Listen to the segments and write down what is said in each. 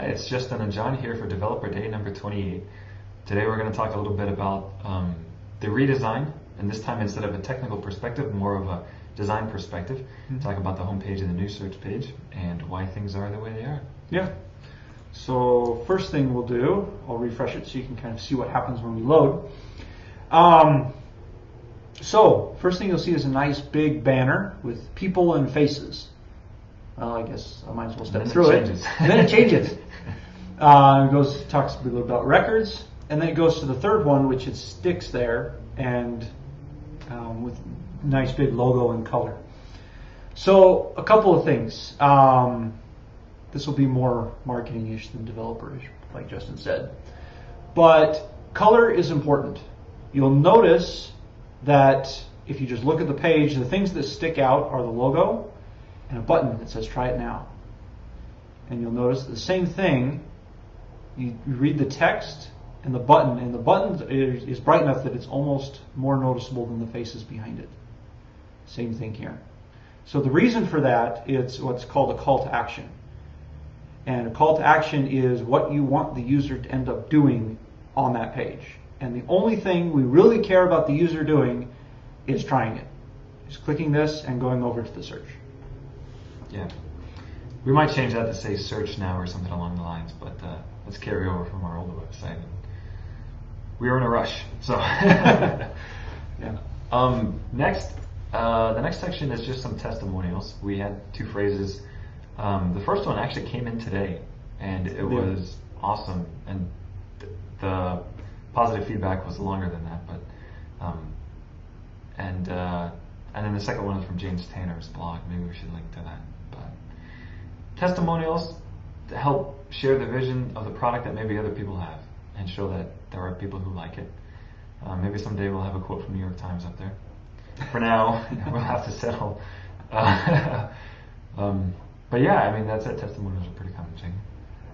it's Justin and John here for Developer Day number 28. Today we're going to talk a little bit about the redesign, and this time instead of a technical perspective, more of a design perspective. Talk about the homepage and the new search page and why things are the way they are. Yeah. So first thing we'll do, I'll refresh it so you can kind of see what happens when we load. So first thing you'll see is a nice big banner with people and faces. Well, I guess I might as well step through it. And then it changes. It talks a little about records, and then it goes to the third one, which it sticks there and with nice big logo and color. So a couple of things. This will be more marketing-ish than developer-ish, like Justin said. But color is important. You'll notice that if you just look at the page, the things that stick out are the logo and a button that says try it now. And you'll notice the same thing, you read the text and the button is bright enough that it's almost more noticeable than the faces behind it. Same thing here. So the reason for that is what's called a call to action. And a call to action is what you want the user to end up doing on that page. And the only thing we really care about the user doing is trying it. Just clicking this and going over to the search. Yeah. We might change that to say search now or something along the lines, but let's carry over from our older website. We were in a rush, so. Yeah. Next, the next section is just some testimonials. We had two phrases. The first one actually came in today, and it was awesome, and the positive feedback was longer than that, but and then the second one is from James Tanner's blog. Maybe we should link to that. But testimonials to help share the vision of the product that maybe other people have, and show that there are people who like it. Maybe someday we'll have a quote from New York Times up there. For now, we'll have to settle. But yeah, I mean, that's it. Testimonials are pretty common thing.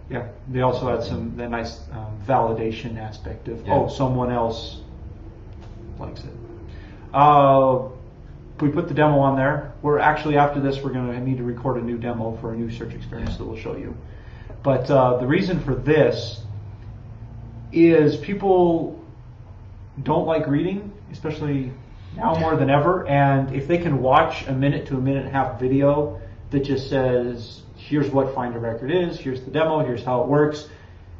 Yeah, they also had the nice validation aspect of, someone else likes it. We put the demo on there. We're actually, after this, we're going to need to record a new demo for a new search experience that we'll show you. But the reason for this is people don't like reading, especially now more than ever. And if they can watch a minute to a minute and a half video that just says, here's what Find a Record is, here's the demo, here's how it works,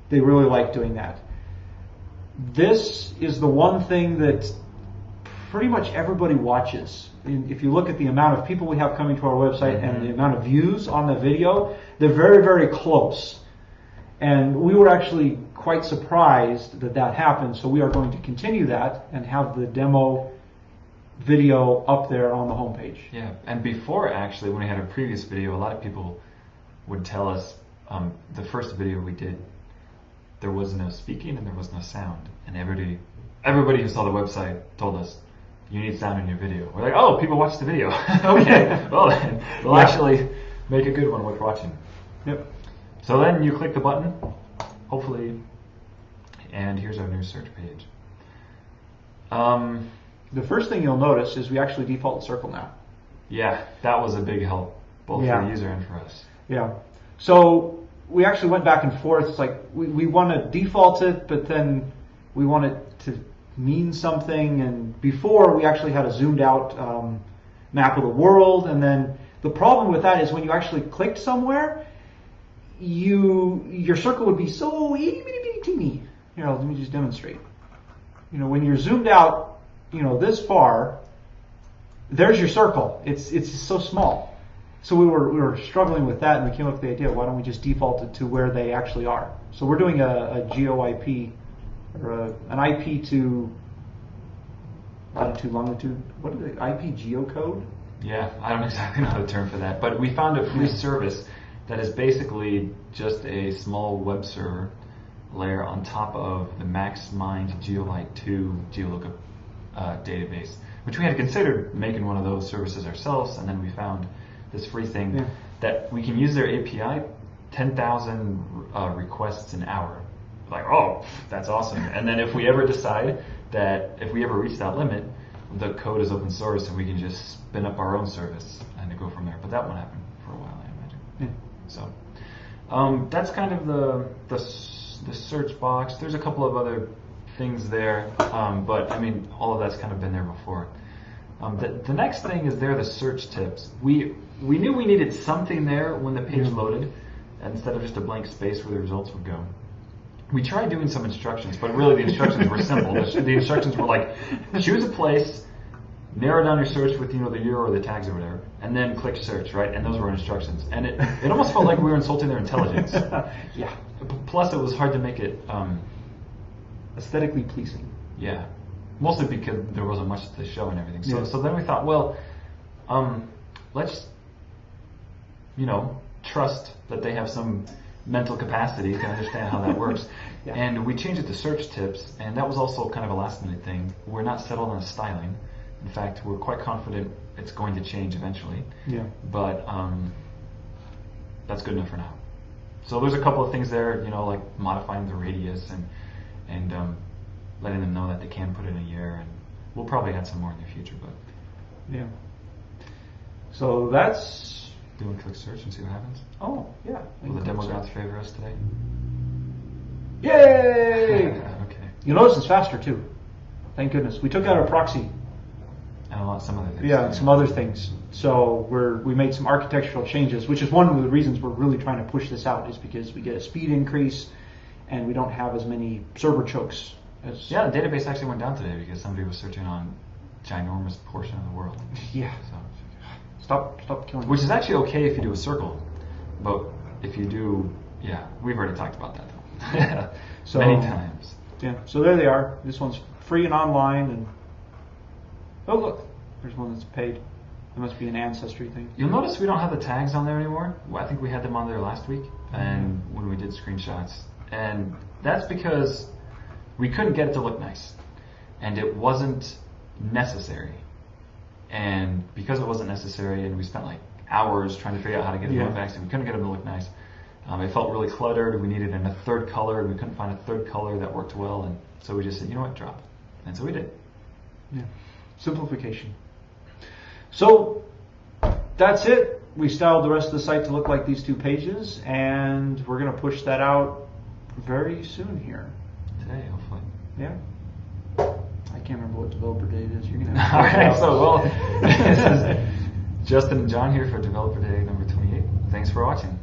they really like doing that. This is the one thing that pretty much everybody watches. If you look at the amount of people we have coming to our website and the amount of views on the video, they're very, very close. And we were actually quite surprised that that happened, so we are going to continue that and have the demo video up there on the homepage. Yeah, and before actually, when we had a previous video, a lot of people would tell us the first video we did, there was no speaking and there was no sound, and everybody who saw the website told us, you need sound in your video. We're like, oh, people watch the video. Okay, well then, we'll actually make a good one worth watching. Yep. So then you click the button, hopefully, and here's our new search page. The first thing you'll notice is we actually default the circle now. Yeah, that was a big help, both for the user and for us. Yeah. So we actually went back and forth. It's like we want to default it, but then we want it to mean something. And before, we actually had a zoomed out map of the world. And then the problem with that is when you actually clicked somewhere, your circle would be so itty bitty teeny. Here, let me just demonstrate. When you're zoomed out, this far, there's your circle. It's so small. So we were struggling with that, and we came up with the idea, why don't we just default it to where they actually are? So we're doing a GeoIP, or an IP to latitude, longitude. What is it? IP geocode? Yeah, I don't exactly know the term for that, but we found a free service that is basically just a small web server layer on top of the MaxMind GeoLight 2 geolookup database, which we had considered making one of those services ourselves, and then we found this free thing that we can use their API, 10,000 requests an hour. Like, oh, that's awesome. And then if we ever decide that if we ever reach that limit, the code is open source and we can just spin up our own service and go from there. But that won't happen for a while, I imagine. So That's kind of the search box. There's a couple of other things there, but I mean, all of that's kind of been there before. The next thing is the search tips. We knew we needed something there when the page loaded, instead of just a blank space where the results would go. We tried doing some instructions, but really the instructions were simple. The instructions were like, choose a place, narrow down your search with the year or the tags or whatever, and then click search, right? And those were instructions. And it almost felt like we were insulting their intelligence. Yeah. Plus, it was hard to make it aesthetically pleasing. Yeah. Mostly because there wasn't much to show and everything. So, Yeah. so then we thought, well, let's, trust that they have some mental capacity to understand how that works. Yeah. And we changed it to search tips, and that was also kind of a last minute thing. We're not settled on styling. In fact, we're quite confident it's going to change eventually. Yeah. But that's good enough for now. So there's a couple of things there, like modifying the radius and letting them know that they can put in a year, and we'll probably add some more in the future. But yeah. So that's. Do you want to click search and see what happens? Oh yeah. Will the demo gods favor us today? Yay! Okay. You'll notice it's faster too. Thank goodness. We took out our proxy. And some other things. Yeah, and some other things. So we made some architectural changes, which is one of the reasons we're really trying to push this out, is because we get a speed increase and we don't have as many server chokes. Yeah, the database actually went down today because somebody was searching on a ginormous portion of the world. Yeah. So. Stop killing. Which is actually okay if you do a circle, but if you do, we've already talked about that though. So, many times. Yeah. So there they are. This one's free and online, and oh look, there's one that's paid. It must be an ancestry thing. You'll notice we don't have the tags on there anymore. I think we had them on there last week, and when we did screenshots, and that's because we couldn't get it to look nice, and it wasn't necessary. And because it wasn't necessary, and we spent like hours trying to figure out how to get it to look nice, and we couldn't get them to look nice. It felt really cluttered. We needed a third color, and we couldn't find a third color that worked well. And so we just said, you know what, drop. And so we did. Yeah. Simplification. So that's it. We styled the rest of the site to look like these two pages, and we're going to push that out very soon here. Today, hopefully. Yeah. I can't remember what developer day it is. You're going to have to. All right, so this is Justin and John here for Developer Day number 28. Thanks for watching.